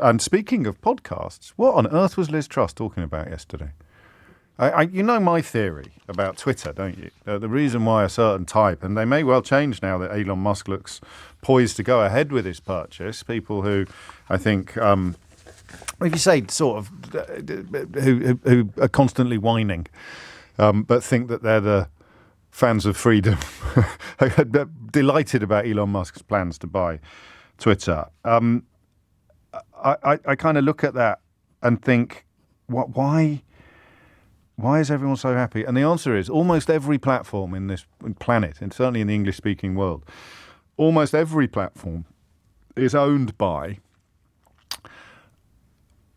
And speaking of podcasts, what on earth was Liz Truss talking about yesterday? You know my theory about Twitter, don't you? The reason why a certain type, and they may well change now that Elon Musk looks poised to go ahead with his purchase, people who I think, if you say sort of, who are constantly whining, but think that they're the fans of freedom, delighted about Elon Musk's plans to buy Twitter. I kind of look at that and think, why is everyone so happy? And the answer is almost every platform in this planet, and certainly in the English-speaking world, almost every platform is owned by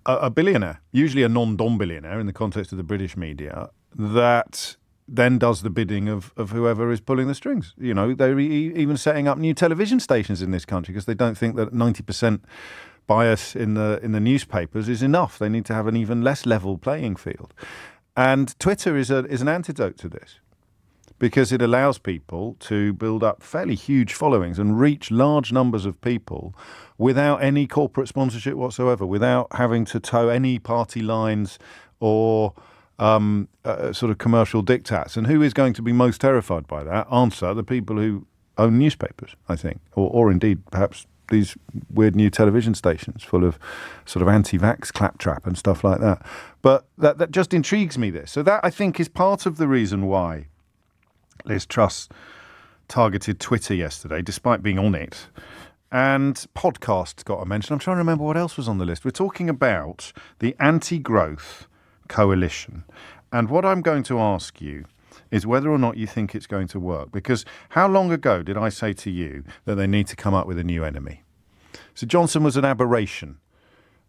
a billionaire, usually a non-dom billionaire in the context of the British media, that then does the bidding of whoever is pulling the strings. You know, they're even setting up new television stations in this country because they don't think that 90% bias in the newspapers is enough. They need to have an even less level playing field. And Twitter is an antidote to this because it allows people to build up fairly huge followings and reach large numbers of people without any corporate sponsorship whatsoever, without having to toe any party lines or sort of commercial diktats. And who is going to be most terrified by that? Answer, the people who own newspapers, I think, or indeed perhaps these weird new television stations full of sort of anti-vax claptrap and stuff like that. But that just intrigues me, this. So that, I think, is part of the reason why Liz Truss targeted Twitter yesterday, despite being on it. And podcasts got a mention. I'm trying to remember what else was on the list. We're talking about the anti-growth coalition. And what I'm going to ask you is whether or not you think it's going to work. Because how long ago did I say to you that they need to come up with a new enemy? So Johnson was an aberration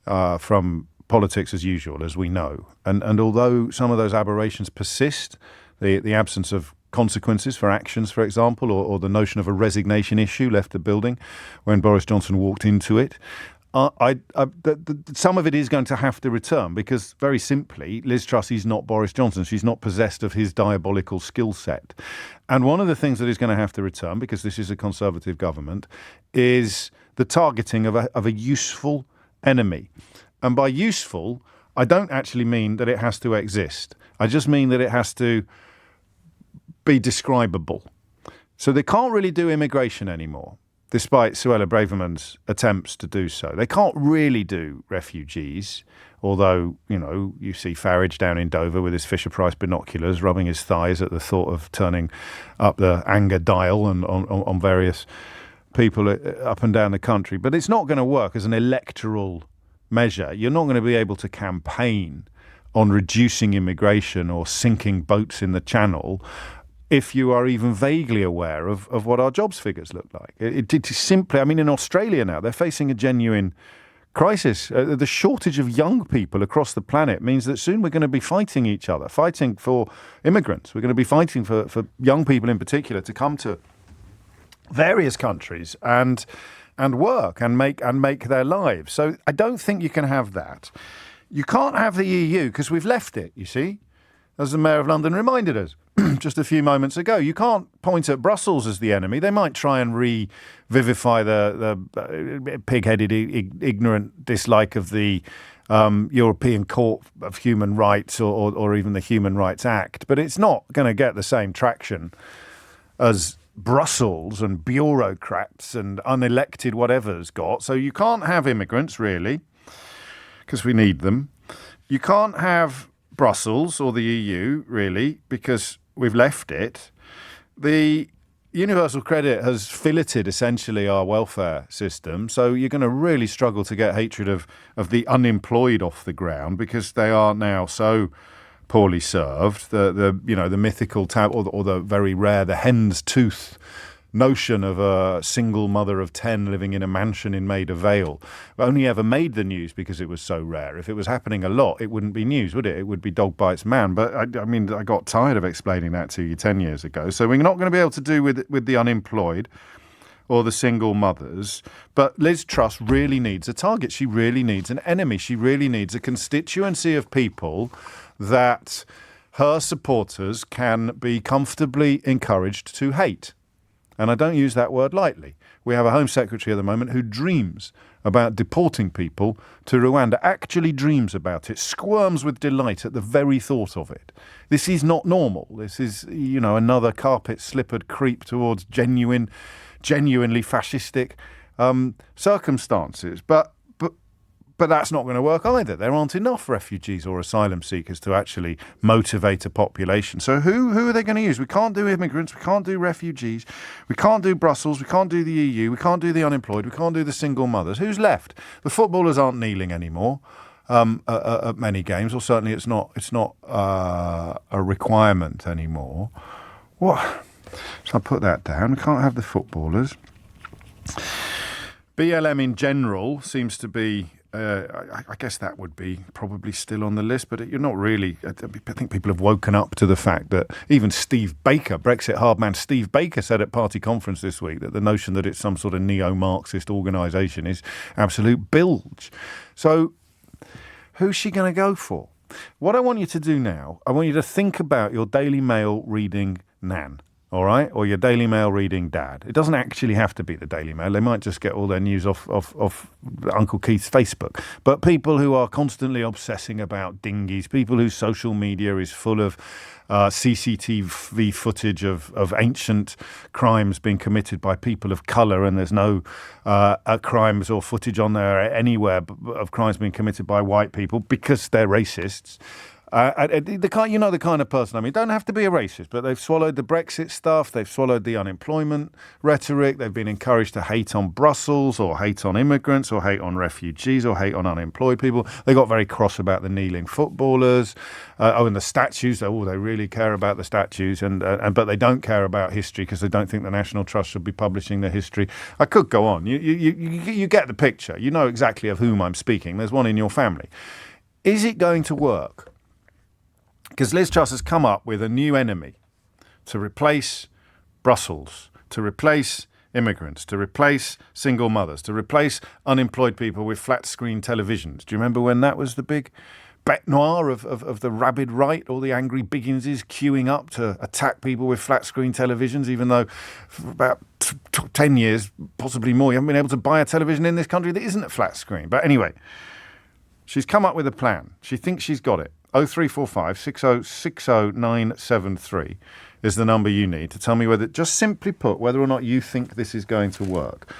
from politics as usual, as we know. And although some of those aberrations persist, the absence of consequences for actions, for example, or the notion of a resignation issue left the building when Boris Johnson walked into it, some of it is going to have to return because, very simply, Liz Truss is not Boris Johnson. She's not possessed of his diabolical skill set. And one of the things that is going to have to return, because this is a Conservative government, is the targeting of a useful enemy. And by useful, I don't actually mean that it has to exist. I just mean that it has to be describable. So they can't really do immigration anymore, despite Suella Braverman's attempts to do so. They can't really do refugees, although, you know, you see Farage down in Dover with his Fisher-Price binoculars, rubbing his thighs at the thought of turning up the anger dial and on various people up and down the country. But it's not going to work as an electoral measure. You're not going to be able to campaign on reducing immigration or sinking boats in the Channel if you are even vaguely aware of what our jobs figures look like. It simply, I mean, in Australia now, they're facing a genuine crisis. The shortage of young people across the planet means that soon we're going to be fighting each other, fighting for immigrants. We're going to be fighting for young people in particular to come to various countries and work and make their lives. So I don't think you can have that. You can't have the EU because we've left it, you see, as the Mayor of London reminded us just a few moments ago. You can't point at Brussels as the enemy. They might try and revivify the pig-headed, ignorant dislike of the European Court of Human Rights or even the Human Rights Act, but it's not going to get the same traction as Brussels and bureaucrats and unelected whatever's got. So you can't have immigrants, really, because we need them. You can't have Brussels or the EU, really, because we've left it. The universal credit has filleted essentially our welfare system, so you're going to really struggle to get hatred of the unemployed off the ground because they are now so poorly served. The mythical or the very rare the hen's tooth notion of a single mother of 10 living in a mansion in Maida Vale only ever made the news because it was so rare. If it was happening a lot, it wouldn't be news, would it? It would be dog bites man. But I mean, I got tired of explaining that to you 10 years ago. So we're not going to be able to do with the unemployed or the single mothers. But Liz Truss really needs a target. She really needs an enemy. She really needs a constituency of people that her supporters can be comfortably encouraged to hate. And I don't use that word lightly. We have a Home Secretary at the moment who dreams about deporting people to Rwanda, actually dreams about it, squirms with delight at the very thought of it. This is not normal. This is, another carpet-slippered creep towards genuinely fascistic circumstances. But that's not going to work either. There aren't enough refugees or asylum seekers to actually motivate a population. So who are they going to use? We can't do immigrants. We can't do refugees. We can't do Brussels. We can't do the EU. We can't do the unemployed. We can't do the single mothers. Who's left? The footballers aren't kneeling anymore at many games, or certainly it's not a requirement anymore. What? So I put that down. We can't have the footballers. BLM in general seems to be. I guess that would be probably still on the list, but you're not really. I think people have woken up to the fact that even Steve Baker, Brexit hardman Steve Baker, said at party conference this week that the notion that it's some sort of neo-Marxist organisation is absolute bilge. So who's she going to go for? What I want you to do now, I want you to think about your Daily Mail reading Nan. All right, or your Daily Mail reading Dad. It doesn't actually have to be the Daily Mail. They might just get all their news off Uncle Keith's Facebook. But people who are constantly obsessing about dinghies, people whose social media is full of CCTV footage of ancient crimes being committed by people of colour, and there's no crimes or footage on there anywhere of crimes being committed by white people because they're racists. The kind of person I mean. Don't have to be a racist, but they've swallowed the Brexit stuff. They've swallowed the unemployment rhetoric. They've been encouraged to hate on Brussels or hate on immigrants or hate on refugees or hate on unemployed people. They got very cross about the kneeling footballers. And the statues. They really care about the statues, but they don't care about history because they don't think the National Trust should be publishing their history. I could go on. You get the picture. You know exactly of whom I'm speaking. There's one in your family. Is it going to work? Because Liz Truss has come up with a new enemy to replace Brussels, to replace immigrants, to replace single mothers, to replace unemployed people with flat-screen televisions. Do you remember when that was the big bête noire of the rabid right, all the angry Bigginses queuing up to attack people with flat-screen televisions, even though for about 10 years, possibly more, you haven't been able to buy a television in this country that isn't a flat screen. But anyway, she's come up with a plan. She thinks she's got it. 0345 6060973 is the number you need to tell me whether, just simply put, whether or not you think this is going to work.